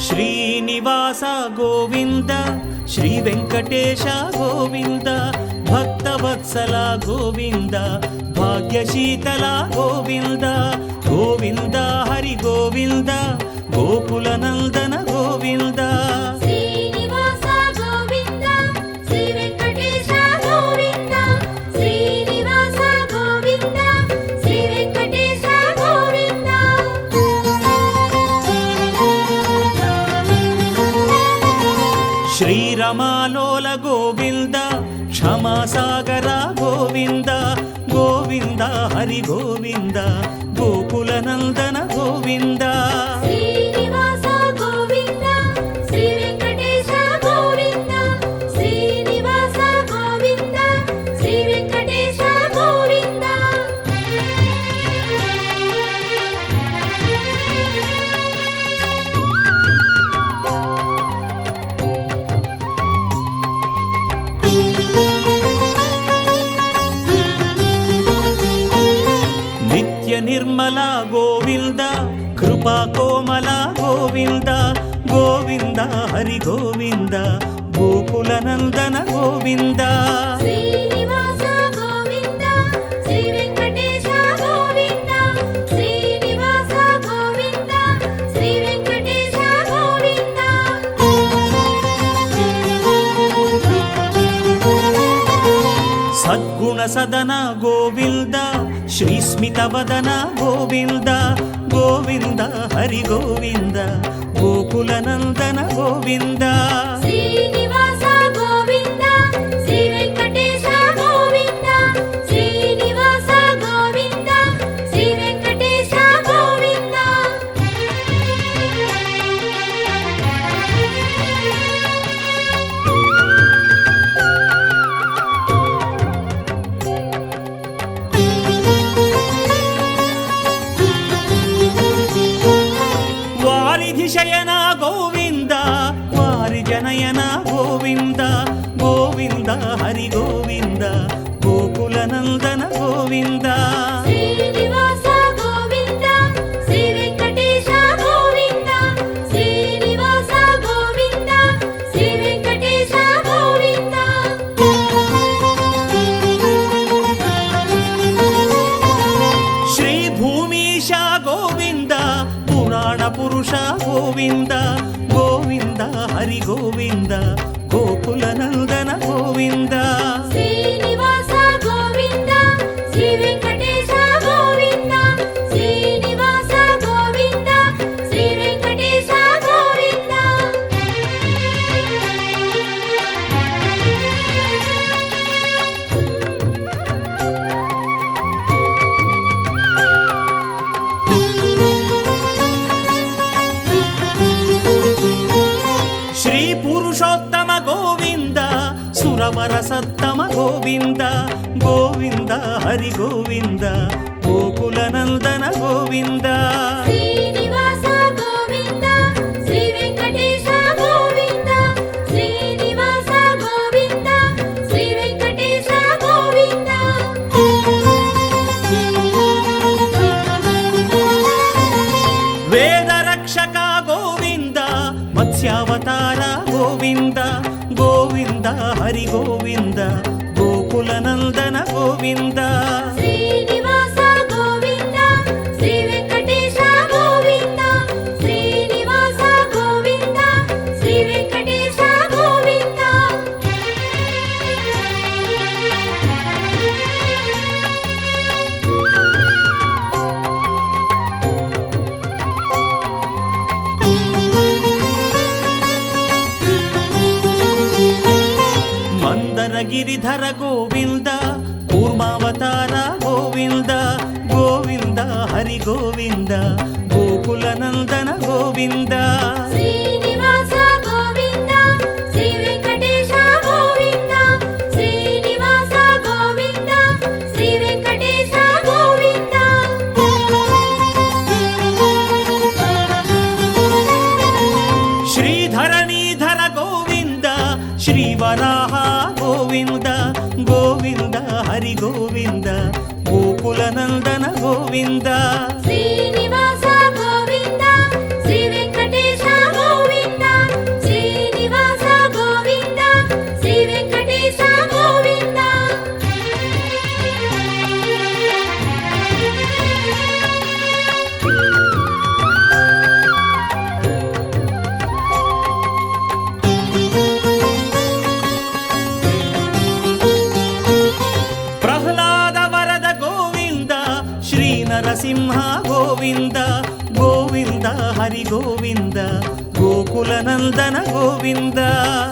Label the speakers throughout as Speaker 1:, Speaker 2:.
Speaker 1: శ్రీనివాస గోవింద, శ్రీ వెంకటేశ గోవింద, భక్తవత్సల గోవింద, భాగ్యశీతల గోవింద, గోవింద హరి గోవింద, గోకుల నందన గోవింద.
Speaker 2: శ్రీనివాస గోవింద, శ్రీ వెంకటేశ గోవింద, శ్రీనివాస గోవింద, శ్రీ వెంకటేశ గోవింద.
Speaker 1: శ్రీరమాలోల గోవింద, క్షమాసాగర గోవింద, గోవింద హరి గోవింద, గోకుల నందన గోవింద.
Speaker 2: శ్రీనివాస గోవింద, శ్రీ వెంకటేశ గోవింద, శ్రీనివాస గోవింద, శ్రీ వెంకటేశ గోవింద.
Speaker 1: నిత్య నిర్మల గోవింద, కృపా కోమల గోవింద, గోవింద హరి గోవింద, గోకుల నందన గోవింద.
Speaker 2: శ్రీనివాస గోవింద, శ్రీ వెంకటేశ గోవింద, శ్రీనివాస గోవింద, శ్రీ వెంకటేశ గోవింద.
Speaker 1: సద్గుణ సదన గోవింద, శ్రీస్మిత వదన గోవింద, గోవింద హరి గోవింద, గోకుల నందన గోవింద.
Speaker 2: శ్రీనివాస గోవింద, శ్రీ వెంకటేశ గోవింద, శ్రీనివాస గోవింద, శ్రీ వెంకటేశ గోవింద.
Speaker 1: వారిధి శయన గోవింద, వారి జనయన గోవింద, గోవింద హరి గోవింద, గోకుల నందన గోవింద.
Speaker 2: శ్రీనివాస గోవింద, శ్రీ వెంకటేశ గోవింద, శ్రీనివాస గోవింద, శ్రీ వెంకటేశ గోవింద.
Speaker 1: శ్రీ భూమీశ గోవింద, పురాణ పురుష గోవింద, గోవింద హరి గోవింద, గోకుల నందన గోవింద.
Speaker 2: శ్రీనివాస గోవింద, శ్రీ వెంకటేశ గోవింద, శ్రీనివాస గోవింద, శ్రీ వెంకటేశ గోవింద.
Speaker 1: శ్రీ పురుషోత్తమ గోవింద, సురవర సత్తమ గోవింద, గోవింద హరి గోవింద, గోకుల నందన గోవింద.
Speaker 2: శ్రీనివాస గోవింద, శ్రీ వెంకటేశ గోవింద, శ్రీనివాస గోవింద, శ్రీ వెంకటేశ గోవింద.
Speaker 1: వేద రక్షక గోవింద, మత్స్యావతార గోవింద, గోవింద హరి గోవింద, గోకుల నందన గోవింద.
Speaker 2: శ్రీనివాస గోవింద, శ్రీ వెంకటేశ గోవింద, శ్రీనివాస గోవింద, శ్రీ వెంకటేశ గోవింద.
Speaker 1: మందరగిరిధర గోవింద, కూర్మావతార గోవింద, గోవింద హరి గోవింద, గోకుల నందన గోవింద.
Speaker 2: శ్రీనివాస గోవింద, శ్రీ వెంకటేశ గోవింద, శ్రీనివాస గోవింద, శ్రీ వెంకటేశ గోవింద.
Speaker 1: గోవింద గోవింద హరి గోవింద గోకుల నందన గోవింద
Speaker 2: శ్రీనివాస గోవింద శ్రీ వెంకటేశ గోవింద శ్రీనివాస గోవింద శ్రీ వెంకటేశ గోవింద
Speaker 1: ప్రహ్లాద వరద గోవింద శ్రీ నరసింహ గోవింద గోవింద హరి గోవింద గోకుల నందన గోవింద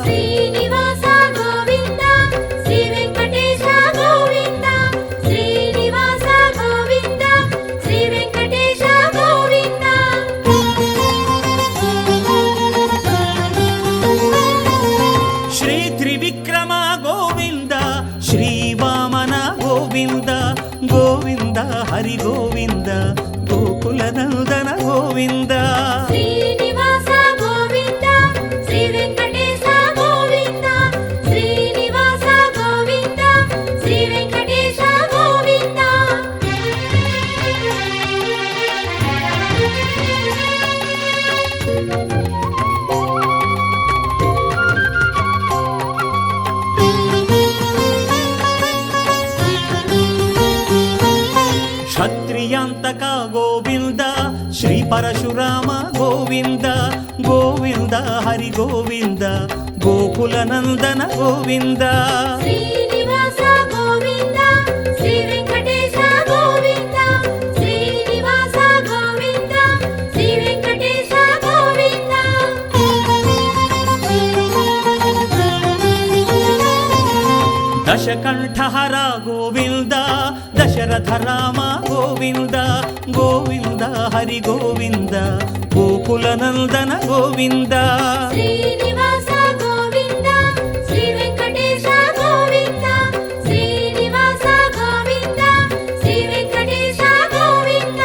Speaker 2: శ్రీనివాస గోవింద శ్రీ వెంకటేశ గోవింద శ్రీనివాస గోవింద శ్రీ వెంకటేశ గోవింద
Speaker 1: శ్రీ త్రివిక్రమ గోవింద శ్రీ వామన గోవింద గోవింద హరి గోవింద గోకుల నందన గోవింద
Speaker 2: శ్రీనివాస గోవింద శ్రీ వెంకటేశ గోవింద శ్రీనివాస గోవింద శ్రీ వెంకటేశ గోవింద
Speaker 1: క్షత్రియాంతక గోవింద శ్రీ పరశురామ గోవింద గోవింద హరి గోవింద గోకుల నందన గోవింద
Speaker 2: శ్రీనివాస గోవింద శ్రీ వెంకటేశ గోవింద శ్రీనివాస గోవింద శ్రీ వెంకటేశ గోవింద
Speaker 1: దశకంఠహర గోవింద దశరథ రామ గోవింద గోవింద హరి గోవింద గోకుల నందన గోవింద
Speaker 2: శ్రీనివాస గోవింద శ్రీ వెంకటేశ గోవింద శ్రీనివాస గోవింద శ్రీ వెంకటేశ గోవింద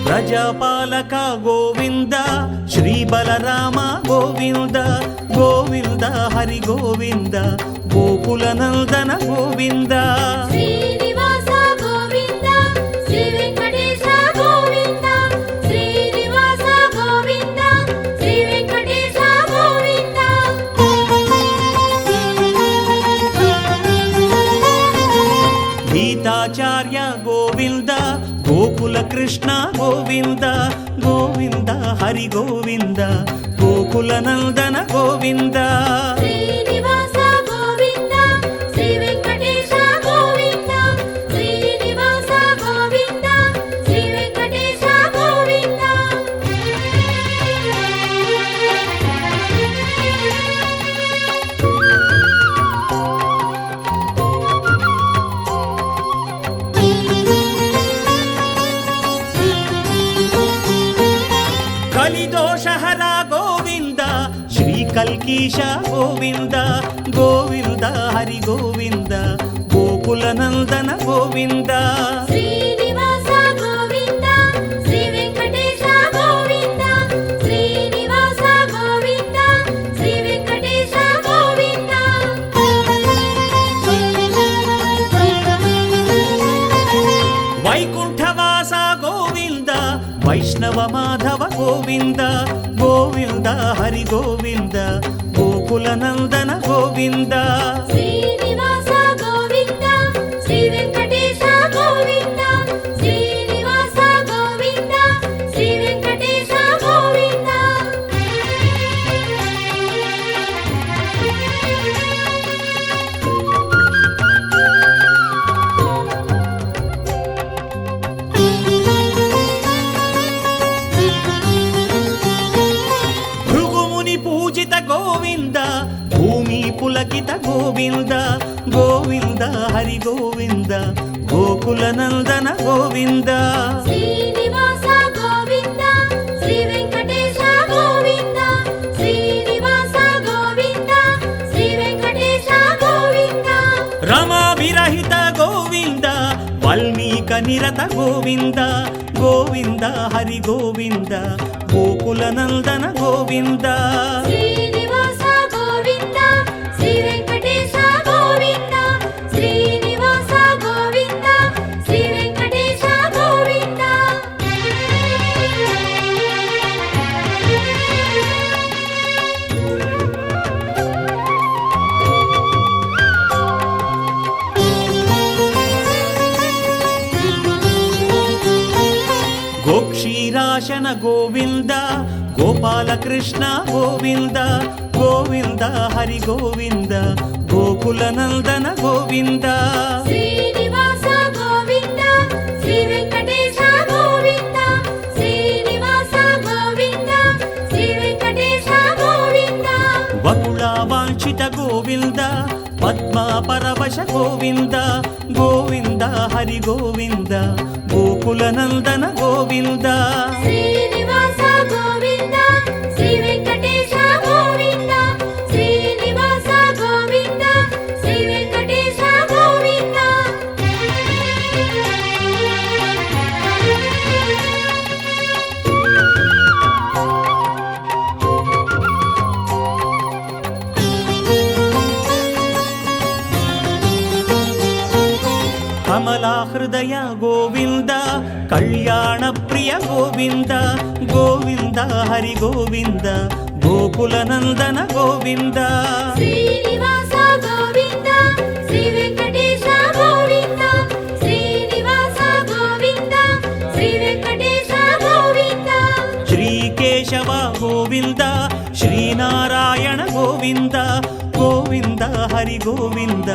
Speaker 1: ప్రజాపాలక గోవింద శ్రీ బలరామ గోవింద గోవింద హరి గోవింద గోకుల నందన గోవింద
Speaker 2: శ్రీనివాస గోవింద శ్రీ వెంకటేశ గోవింద శ్రీనివాస గోవింద శ్రీ వెంకటేశ గోవింద
Speaker 1: గీతాచార్య గోవింద గోకుల కృష్ణ గోవింద గోవింద హరి గోవింద గోకుల నందన గోవింద
Speaker 2: శ్రీనివాస గోవింద శ్రీ వెంకటేశ గోవింద శ్రీనివాస గోవింద శ్రీ వెంకటేశ గోవింద
Speaker 1: కలిదోషహర గోవింద శ్రీ కల్కీశ గోవింద గోవింద హరి గోవింద గోకుల నందన గోవింద
Speaker 2: శ్రీనివాస గోవింద శ్రీ వెంకటేశ గోవింద శ్రీనివాస గోవింద శ్రీ వెంకటేశ గోవింద
Speaker 1: వైకుంఠవాస గోవింద వైష్ణవ మాధవ గోవింద గోవింద హరి గోవింద గోకుల నందన గోవింద
Speaker 2: శ్రీనివాస గోవింద శ్రీ వెంకటేశ గోవింద శ్రీనివాస గోవింద శ్రీ వెంకటేశ గోవింద
Speaker 1: భృగుముని పూజిత గోవింద భూమి పులకిత గోవింద గోవింద హరి గోవింద గోకుల నందన గోవింద
Speaker 2: శ్రీనివాస గోవింద శ్రీ వెంకటేశ గోవింద శ్రీనివాస గోవింద శ్రీ వెంకటేశ గోవింద
Speaker 1: నిరత గోవింద గోవింద హరి గోవింద గోకుల నందన గోవింద
Speaker 2: శ్రీనివాస గోవింద శ్రీ వెంకటేశ గోవింద శ్రీనివాస గోవింద శ్రీ వెంకటేశ గోవింద
Speaker 1: గోక్షీరాశన గోవింద గోపాలకృష్ణ గోవింద గోవింద హరి గోవింద గోకుల నందన గోవింద
Speaker 2: శ్రీనివాస గోవింద శ్రీ వెంకటేశ గోవింద శ్రీనివాస గోవింద శ్రీ వెంకటేశ గోవింద
Speaker 1: వకుళ వాంఛిత గోవింద పద్మా పరవశ గోవింద గోవింద హరి గోవింద గోకుల నందన గోవింద
Speaker 2: శ్రీనివాస గోవింద శ్రీ వెంకటేశ గోవింద శ్రీనివాస గోవింద శ్రీ వెంకటేశ గోవింద
Speaker 1: కమలా హృదయ గోవింద కళ్యాణ ప్రియ గోవింద గోవింద హరి గోవింద గోకుల నందన గోవింద
Speaker 2: శ్రీనివాస గోవింద శ్రీ వెంకటేశ గోవింద శ్రీనివాస గోవింద శ్రీ వెంకటేశ గోవింద
Speaker 1: శ్రీకేశవ గోవింద శ్రీనారాయణ గోవింద గోవింద హరి గోవింద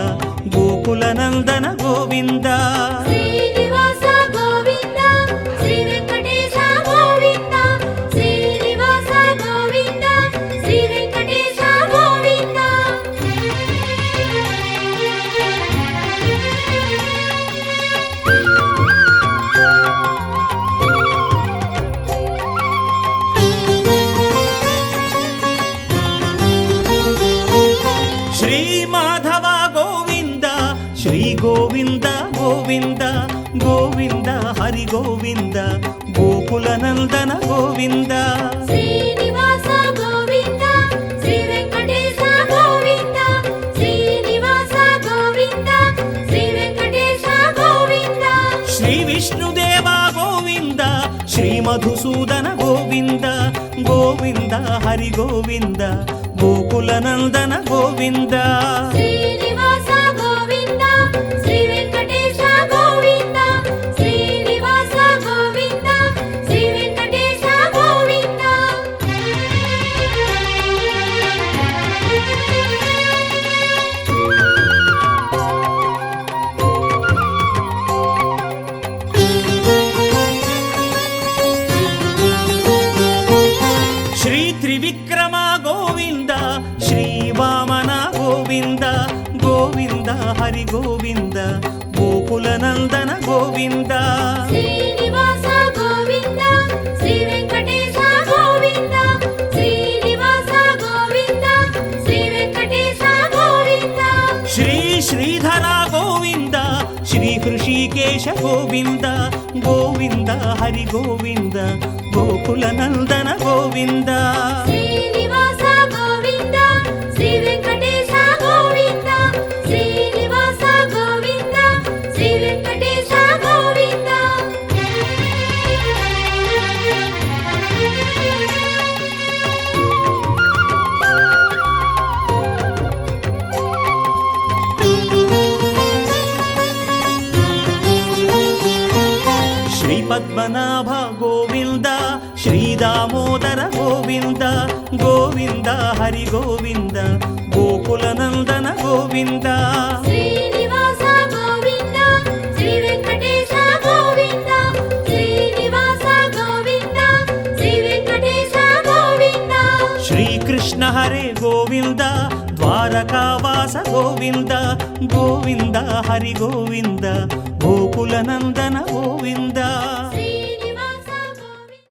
Speaker 1: గోకుల నందన గోవింద
Speaker 2: శ్రీనివాస గోవింద శ్రీ వెంకటేశ గోవింద శ్రీనివాస గోవింద శ్రీ వెంకటేశ గోవింద
Speaker 1: శ్రీ మాధవ గోవింద శ్రీ గోవింద గోవింద గోవింద హరి గోవింద గోకుల నందన గోవింద
Speaker 2: శ్రీనివాస గోవింద శ్రీ వెంకటేశ గోవింద శ్రీనివాస గోవింద శ్రీ వెంకటేశ గోవింద
Speaker 1: శ్రీ విష్ణుదేవ గోవింద శ్రీ మధుసూదన గోవింద గోవింద హరి గోవింద గోకుల నందన గోవింద
Speaker 2: శ్రీనివాస గోవింద శ్రీ వెంకటేశ గోవింద శ్రీనివాస గోవింద శ్రీ వెంకటేశ గోవింద
Speaker 1: శ్రీ త్రివిక్రమ గోవింద శ్రీ వామన గోవింద గోవింద హరి గోవింద గోకుల నందన గోవింద
Speaker 2: శ్రీనివాస గోవింద శ్రీ వెంకటేశ గోవింద శ్రీనివాస గోవింద శ్రీ వెంకటేశ గోవింద
Speaker 1: శ్రీ శ్రీధర గోవింద శ్రీ హృషికేశ గోవింద గోవింద హరి గోవింద గోకుల నందన గోవింద
Speaker 2: శ్రీనివాస గోవింద శ్రీ వెంకటేశ గోవింద శ్రీనివాస గోవింద శ్రీ వెంకటేశ గోవింద
Speaker 1: శ్రీ పద్మనాభ గోవింద శ్రీ దామోదర గోవింద గోవింద హరి గోవింద గోకుల నందన గోవింద
Speaker 2: శ్రీనివాస గోవింద శ్రీ వెంకటేశ గోవింద శ్రీనివాస గోవింద శ్రీ వెంకటేశ గోవింద
Speaker 1: శ్రీకృష్ణ హరే గోవింద ద్వారకావాస గోవింద గోవింద హరి గోవింద గోకుల నందన గోవింద